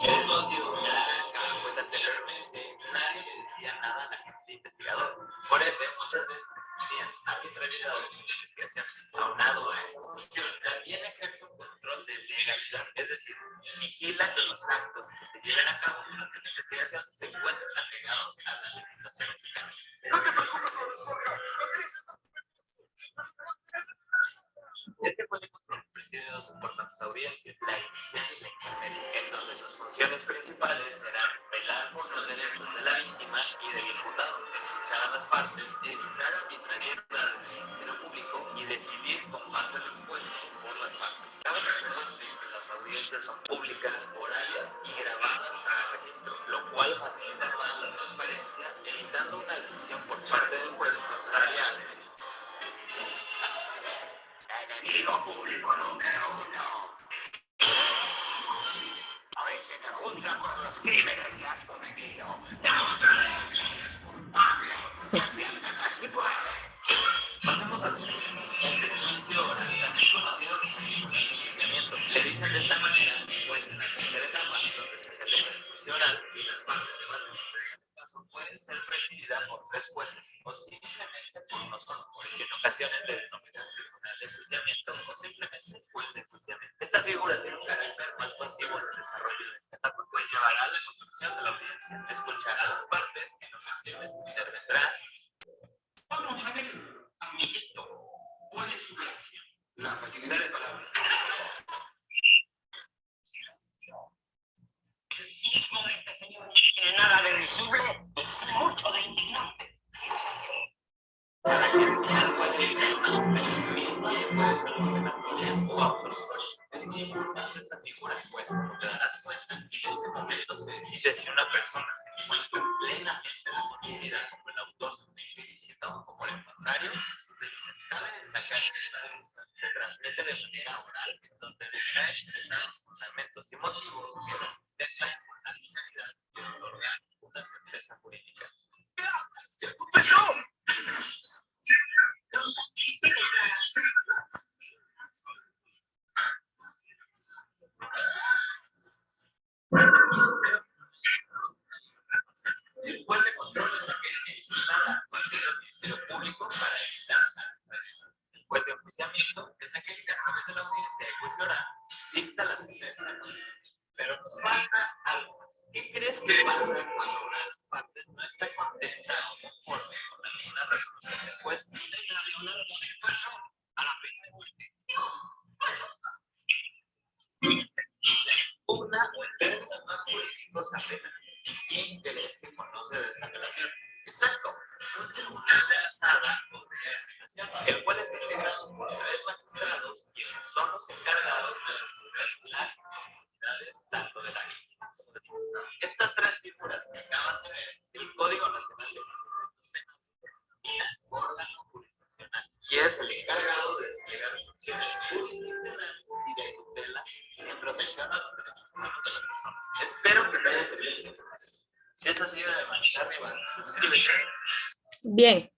esto ha sido un gran cambio, pues anteriormente nadie le decía nada al agente investigador. Por ende, muchas veces existían arbitrariedades en la investigación. Aunado a esa función, también ejerce un control de legalidad, es decir, vigila que los actos que se lleven a cabo durante la investigación se encuentren apegados a la legislación mexicana. No te preocupes por escoger, no tienes esta. Este juez de control preside dos importantes audiencias, la inicial y la intermedia, en donde sus funciones principales serán velar por los derechos de la víctima y del imputado, escuchar a las partes, evitar arbitrariedades del Ministerio Público y decidir con base a lo expuesto por las partes. Cabe recordarte que las audiencias son públicas, orales y grabadas para registro, lo cual facilita más la transparencia, evitando una decisión por parte del juez contraria al derecho. Enemigo público número 1. Hoy se te juzga por los crímenes que has cometido. Demostraré que eres culpable. Defiéndete si puedes. Pasemos al segundo. El juicio oral, también conocido como el enjuiciamiento. Se dice de esta manera, pues en la tercera etapa, donde se celebra el juicio oral y las partes debaten sobre el caso, pueden ser presididas por 3 jueces o simplemente por uno solo, porque en ocasiones le denominan tribunal de enjuiciamiento o simplemente juez de enjuiciamiento. Esta figura tiene un carácter más pasivo en el desarrollo de esta etapa, pues llevará a la construcción de la audiencia, escuchará a las partes, en ocasiones intervendrá. Vamos a ver, amiguito, ¿cuál es su reacción? La facilidad de palabras. El cinismo de este señor no tiene nada de risible y mucho de indignante. Para que el final pueda evitar una sentencia misma, puede ser condenatoria o absolutoria. Es muy importante esta figura, pues como te darás cuenta, en este momento se decide si una persona se encuentra plenamente reconocida como el autor de un hecho ilícito o por el contrario, su denuncia. Cabe destacar que esta decisión se transmite de manera oral, en donde deberá expresar los fundamentos y motivos que la sustentan con la finalidad de otorgar una certeza jurídica. pasa cuando una de las partes no está contenta o conforme con alguna resolución del juez y deja de una modificación a la pena de muerte? Una o en términos más políticos apenas. ¿Quién crees que conoce de esta relación? Exacto, un tribunal de alzada o de apelación, el cual está integrado por 3 magistrados quienes son los encargados de resolver las actividades tanto de la víctima como de multas. Estas 3 figuras que acaban de ver, el Código Nacional de Procedimientos Penales y el órgano jurisdiccional, y es el encargado de desplegar funciones jurisdiccionales y de tutela en protección a los derechos humanos de las personas. Espero que te haya servido esta información. Si es así, de manera arriba, suscríbete. Bien.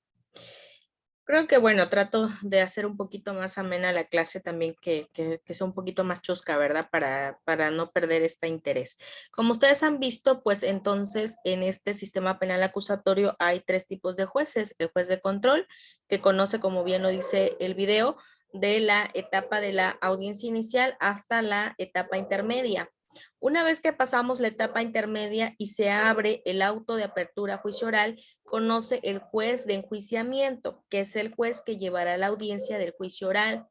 Creo que, bueno, trato de hacer un poquito más amena la clase también, que sea un poquito más chusca, ¿verdad? Para no perder este interés. Como ustedes han visto, pues entonces en este sistema penal acusatorio hay 3 tipos de jueces. El juez de control, que conoce, como bien lo dice el video, de la etapa de la audiencia inicial hasta la etapa intermedia. Una vez que pasamos la etapa intermedia y se abre el auto de apertura a juicio oral, conoce el juez de enjuiciamiento, que es el juez que llevará la audiencia del juicio oral.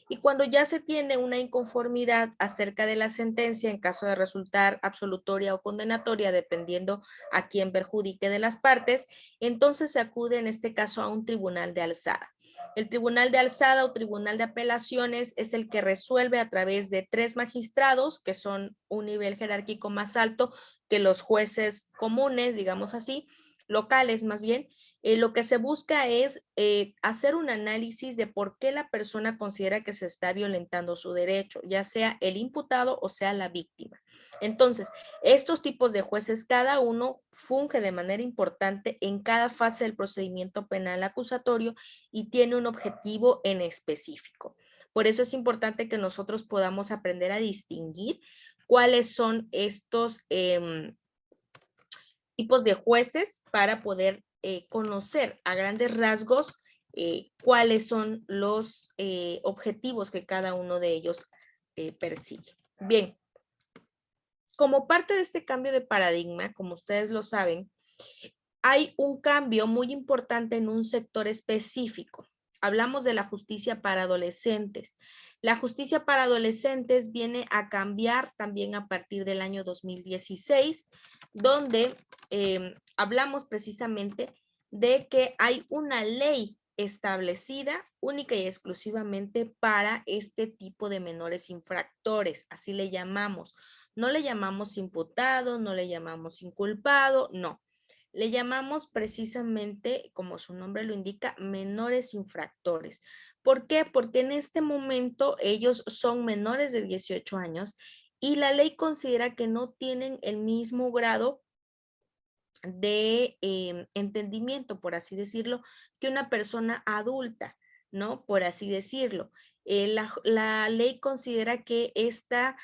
Y cuando ya se tiene una inconformidad acerca de la sentencia, en caso de resultar absolutoria o condenatoria, dependiendo a quién perjudique de las partes, entonces se acude en este caso a un tribunal de alzada. El tribunal de alzada o tribunal de apelaciones es el que resuelve a través de 3 magistrados, que son un nivel jerárquico más alto que los jueces comunes, digamos así, locales más bien. Lo que se busca es hacer un análisis de por qué la persona considera que se está violentando su derecho, ya sea el imputado o sea la víctima. Entonces, estos tipos de jueces, cada uno funge de manera importante en cada fase del procedimiento penal acusatorio y tiene un objetivo en específico. Por eso es importante que nosotros podamos aprender a distinguir cuáles son estos tipos de jueces para poder conocer a grandes rasgos cuáles son los objetivos que cada uno de ellos persigue. Bien, como parte de este cambio de paradigma, como ustedes lo saben, hay un cambio muy importante en un sector específico. Hablamos de la justicia para adolescentes. La justicia para adolescentes viene a cambiar también a partir del año 2016, donde hablamos precisamente de que hay una ley establecida única y exclusivamente para este tipo de menores infractores, así le llamamos. No le llamamos imputado, no le llamamos inculpado, no. Le llamamos precisamente, como su nombre lo indica, menores infractores. ¿Por qué? Porque en este momento ellos son menores de 18 años y la ley considera que no tienen el mismo grado de entendimiento, por así decirlo, que una persona adulta, ¿no? Por así decirlo. La ley considera que esta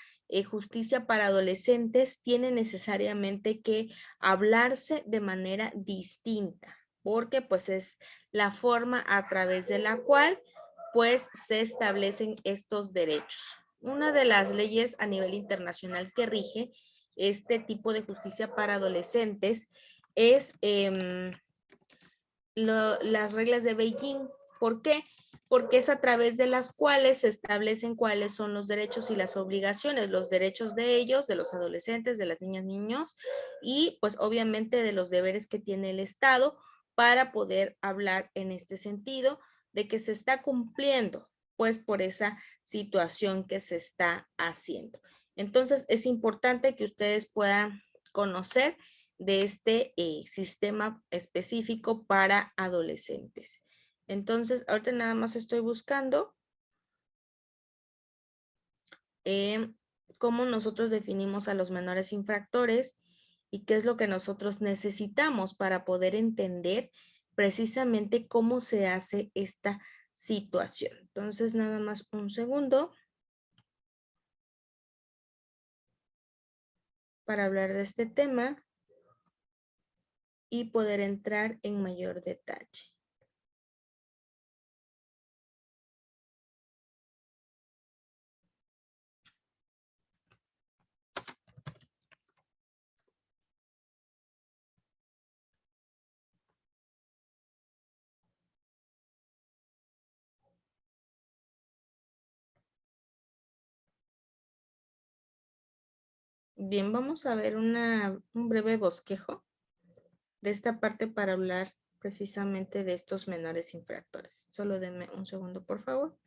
justicia para adolescentes tiene necesariamente que hablarse de manera distinta, porque pues es la forma a través de la cual pues se establecen estos derechos. Una de las leyes a nivel internacional que rige este tipo de justicia para adolescentes es las reglas de Beijing. ¿Por qué? Porque es a través de las cuales se establecen cuáles son los derechos y las obligaciones, los derechos de ellos, de los adolescentes, de las niñas, niños, y pues obviamente de los deberes que tiene el Estado para poder hablar en este sentido de que se está cumpliendo pues por esa situación que se está haciendo. Entonces es importante que ustedes puedan conocer de este sistema específico para adolescentes. Entonces, ahorita nada más estoy buscando cómo nosotros definimos a los menores infractores y qué es lo que nosotros necesitamos para poder entender precisamente cómo se hace esta situación. Entonces, nada más un segundo para hablar de este tema y poder entrar en mayor detalle. Bien, vamos a ver un breve bosquejo de esta parte para hablar precisamente de estos menores infractores. Solo denme un segundo, por favor,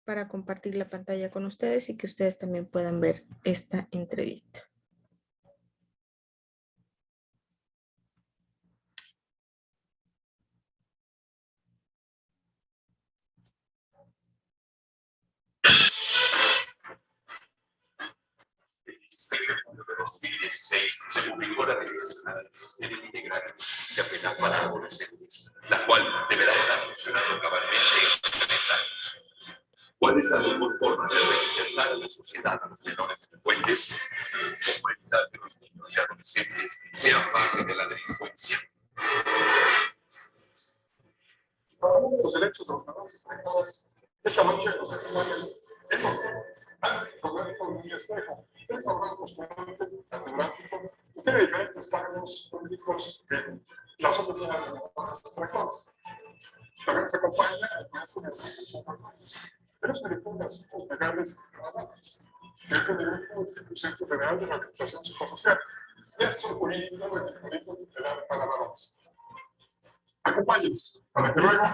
para compartir la pantalla con ustedes y que ustedes también puedan ver esta entrevista. De 2016 se publicó la Ley Nacional del Sistema Integral de Penal para Adolescentes, la cual deberá estar funcionando cabalmente en 3 años. ¿Cuál es la mejor forma de representar a la sociedad a los menores delincuentes? ¿Cómo evitar que los niños y adolescentes sean parte de la delincuencia? Hablando de los derechos de los menores afectados, esta noche nos acompaña el doctor Ángel Roberto Núñez Trejo. Es abogado postulante, catedrático y tiene diferentes cargos públicos en las oficinas de menores afectados. También nos acompaña el maestro Enrique Fernández. Él es director de asuntos legales y criminales, jefe de grupo del Centro Federal de Rehabilitación Psicosocial. Es un jurídico en el Colegio Tutelar para Varones. Acompáñenos para que luego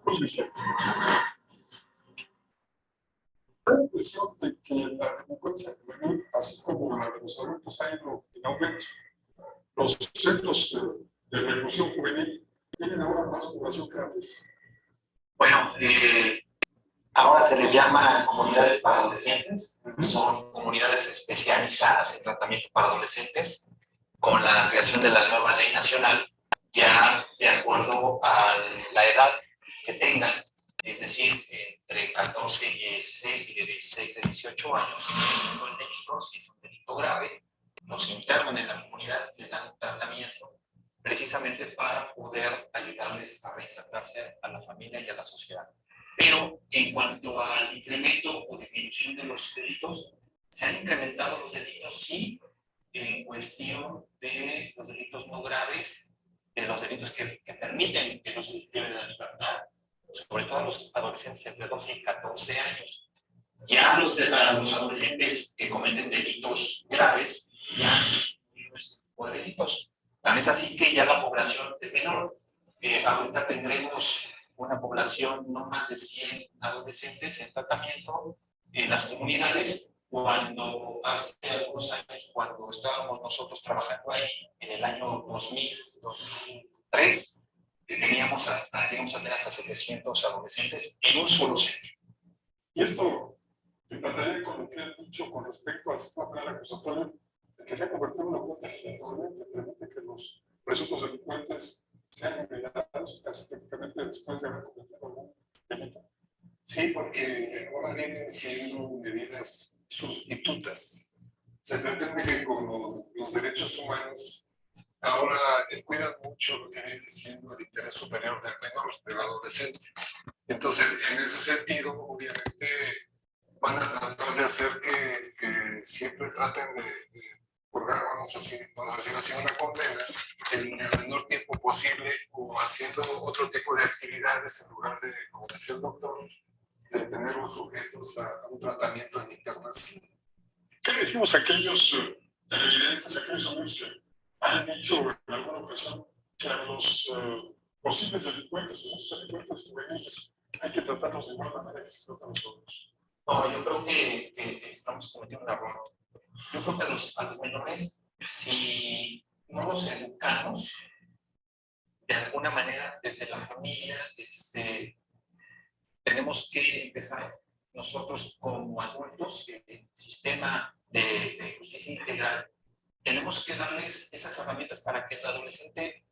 nos visiten. Da la impresión de que la delincuencia juvenil, así como la de los adultos, ha ido en aumento. Los centros de reclusión juvenil tienen ahora más población que antes. Bueno, ahora se les llama comunidades para adolescentes. Son comunidades especializadas en tratamiento para adolescentes. Con la creación de la nueva ley nacional, ya de acuerdo a la edad que tengan, es decir, entre 14 y 16 y de 16 a 18 años, son delitos, si es un delito grave, los internan en la comunidad, les dan un tratamiento precisamente para poder ayudarles a reinsertarse a la familia y a la sociedad. Pero en cuanto al incremento o disminución de los delitos, se han incrementado los delitos, sí, en cuestión de los delitos no graves, de los delitos que permiten que no se les prive de la libertad, sobre todo a los adolescentes entre 12 y 14 años. Ya los adolescentes que cometen delitos graves, ya por delitos. Tan es así que ya la población es menor. Ahorita tendremos una población no más de 100 adolescentes en tratamiento en las comunidades, cuando hace algunos años, cuando estábamos nosotros trabajando ahí, en el año 2000, 2003, llegamos a tener hasta 700 adolescentes en un solo centro. Y esto se trataría de colocar mucho con respecto al sistema penal acusatorio, que se ha convertido en una cuenta giratoria que permite que los presuntos delincuentes sean liberados casi prácticamente después de haber cometido algún delito. Sí, porque ahora vienen siendo medidas sustitutas. Se pretende que con los derechos humanos ahora cuidan mucho lo que viene siendo el interés superior del menor, del adolescente. Entonces, en ese sentido, obviamente, van a tratar de hacer que siempre traten de purgar, vamos a decir así, una condena en el menor tiempo posible o haciendo otro tipo de actividades en lugar de, como decía el doctor, de tenerlos sujetos a un tratamiento en internación. ¿Qué le decimos a aquellos televidentes, a aquellos amigos que han dicho en alguna ocasión que a los posibles delincuentes, los delincuentes juveniles, hay que tratarlos de igual manera que se tratan los otros? No, yo creo que estamos cometiendo un error. Yo creo que a los menores, si no los educamos de alguna manera desde la familia, tenemos que empezar nosotros como adultos, el sistema de justicia integral, tenemos que darles esas herramientas para que el adolescente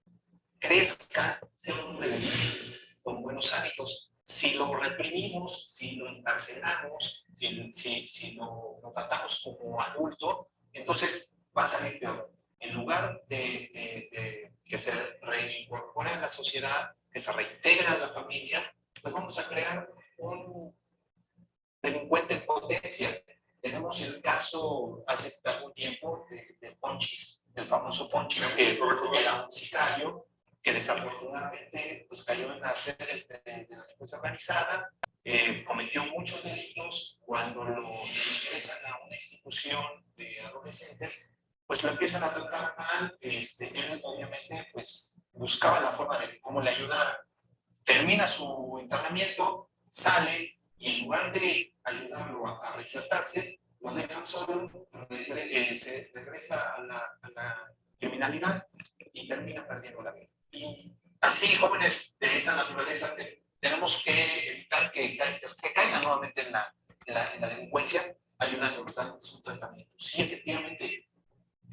crezca, sea un hombre de bien, con buenos hábitos. Si lo reprimimos, si lo encarcelamos, si lo tratamos como adulto, entonces va a salir peor. En lugar de que se reincorpore a la sociedad, que se reintegre a la familia, pues vamos a crear un delincuente en potencia. Tenemos el caso hace algún tiempo de Ponchis, el famoso Ponchis, que era un sicario que desafortunadamente pues, cayó en las redes de la delincuencia organizada, cometió muchos delitos, cuando lo ingresan a una institución de adolescentes, pues lo empiezan a tratar mal. Él obviamente pues buscaba la forma de cómo le ayudar. Termina su internamiento, sale y en lugar de ayudarlo a reinsertarse, lo dejan solo, se regresa a la criminalidad y termina perdiendo la vida. Y así, jóvenes de esa naturaleza, tenemos que evitar que caigan nuevamente en la delincuencia, ayudándolos, dándoles un tratamiento. Sí, efectivamente,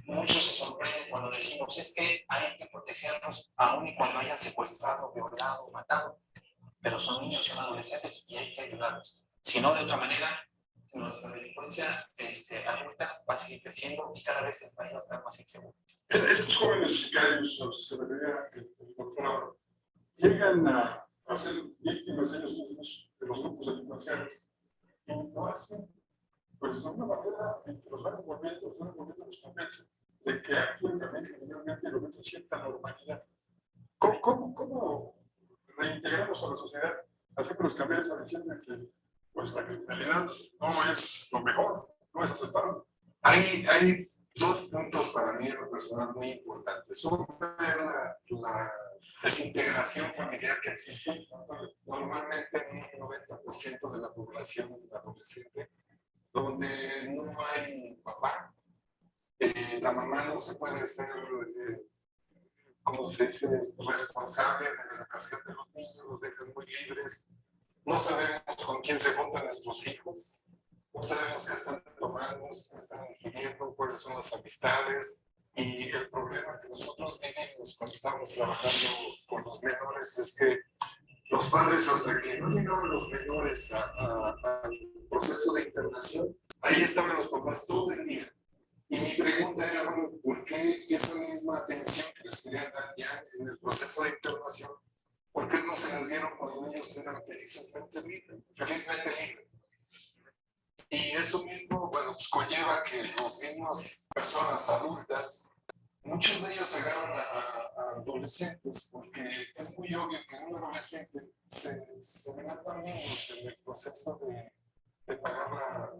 muchos se sorprenden cuando decimos es que hay que protegerlos aún y cuando hayan secuestrado, violado, matado, pero son niños, son adolescentes y hay que ayudarlos. Si no, de otra manera, nuestra delincuencia adulta va a seguir creciendo y cada vez el país va a estar más inseguro. Estos jóvenes sicarios a los que se refería el doctor Lauro, llegan a ser víctimas de ellos mismos, de los grupos delincuenciales, y no hacen, pues de una manera en que los van envolviendo, los convencen de que actúen también criminalmente lo que sienta normalidad. ¿Cómo reintegramos a la sociedad, haciéndoles cambiar esa visión de que pues, la criminalidad no es lo mejor, no es aceptable? Hay dos puntos para mí en lo personal muy importantes. Uno es la desintegración familiar que existe normalmente en un 90% de la población adolescente, donde no hay papá, la mamá no se puede ser, como se dice, responsable de la educación de los niños, los dejan muy libres, no sabemos con quién se juntan nuestros hijos, no sabemos qué están tomando, qué están ingiriendo, cuáles son las amistades. Y el problema que nosotros vivimos cuando estamos trabajando con los menores es que los padres, hasta que no llegaban los menores al proceso de internación, ahí estaban los papás todo el día. Y mi pregunta era, bueno, ¿por qué esa misma atención que les querían dar ya en el proceso de internación, por qué no se les dieron cuando ellos eran felizmente libres? Y eso mismo, bueno, pues conlleva que las mismas personas adultas, muchos de ellos agarran a adolescentes, porque es muy obvio que un adolescente se levantan niños en el proceso de pagar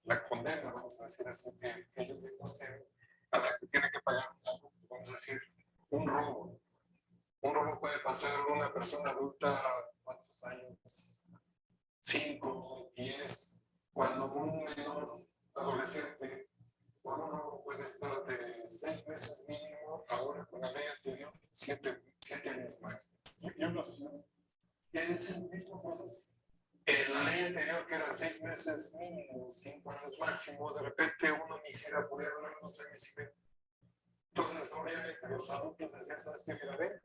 la condena, vamos a decir así, que ellos mismos tienen, a la que tiene que pagar algo, vamos a decir, un robo. Un robo puede pasar una persona adulta, ¿cuántos años? 5, 10, cuando un menor adolescente, por un robo puede estar de 6 meses mínimo, ahora con la ley anterior, 7 años más. Y un asesinato. Es el mismo proceso. En la ley anterior, que eran 6 meses mínimo, 5 años máximo, de repente un homicida podía durar 2 años y medio. Entonces, obviamente, los adultos decían, ¿sabes qué? Mira, ven,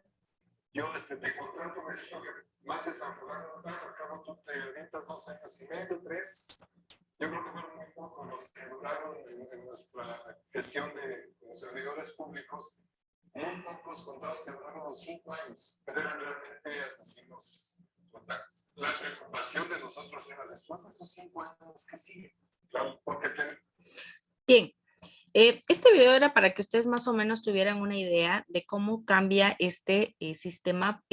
yo te contrato, necesito que mates a fulano, al cabo tú te avientas 2 años y medio, 3. Yo creo que fueron muy pocos los que duraron en nuestra gestión de los servidores públicos, muy pocos contados que duraron los 5 años, pero eran realmente asesinos totales. La preocupación de nosotros era después de esos 5 años que siguen, claro, porque Bien. Este video era para que ustedes más o menos tuvieran una idea de cómo cambia este sistema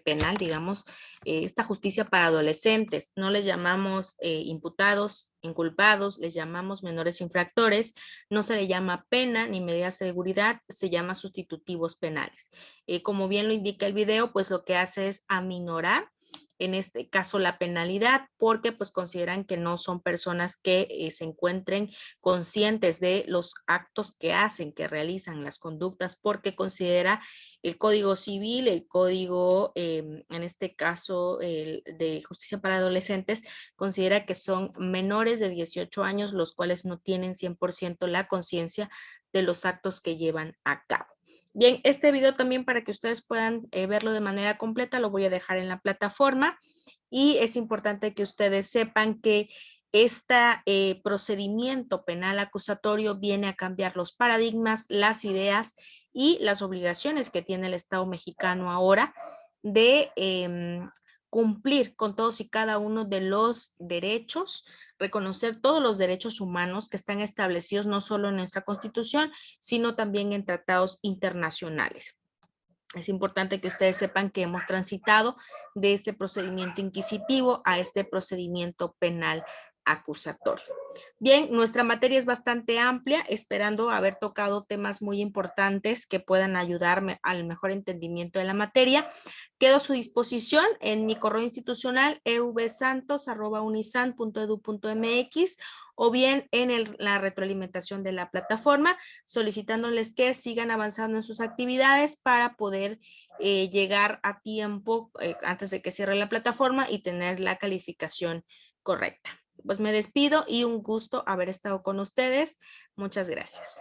penal, digamos, esta justicia para adolescentes. No les llamamos imputados, inculpados, les llamamos menores infractores, no se le llama pena ni medidas de seguridad, se llama sustitutivos penales. Como bien lo indica el video, pues lo que hace es aminorar en este caso la penalidad, porque pues consideran que no son personas que se encuentren conscientes de los actos que hacen, que realizan, las conductas, porque considera el Código Civil, el Código, en este caso, el de Justicia para Adolescentes, considera que son menores de 18 años, los cuales no tienen 100% la conciencia de los actos que llevan a cabo. Bien, este video también para que ustedes puedan verlo de manera completa, lo voy a dejar en la plataforma y es importante que ustedes sepan que este procedimiento penal acusatorio viene a cambiar los paradigmas, las ideas y las obligaciones que tiene el Estado mexicano ahora de cumplir con todos y cada uno de los derechos, reconocer todos los derechos humanos que están establecidos no solo en nuestra Constitución, sino también en tratados internacionales. Es importante que ustedes sepan que hemos transitado de este procedimiento inquisitivo a este procedimiento penal acusatorio. Bien, nuestra materia es bastante amplia, esperando haber tocado temas muy importantes que puedan ayudarme al mejor entendimiento de la materia. Quedo a su disposición en mi correo institucional evsantos@unisan.edu.mx o bien en la retroalimentación de la plataforma, solicitándoles que sigan avanzando en sus actividades para poder llegar a tiempo antes de que cierre la plataforma y tener la calificación correcta. Pues me despido y un gusto haber estado con ustedes. Muchas gracias.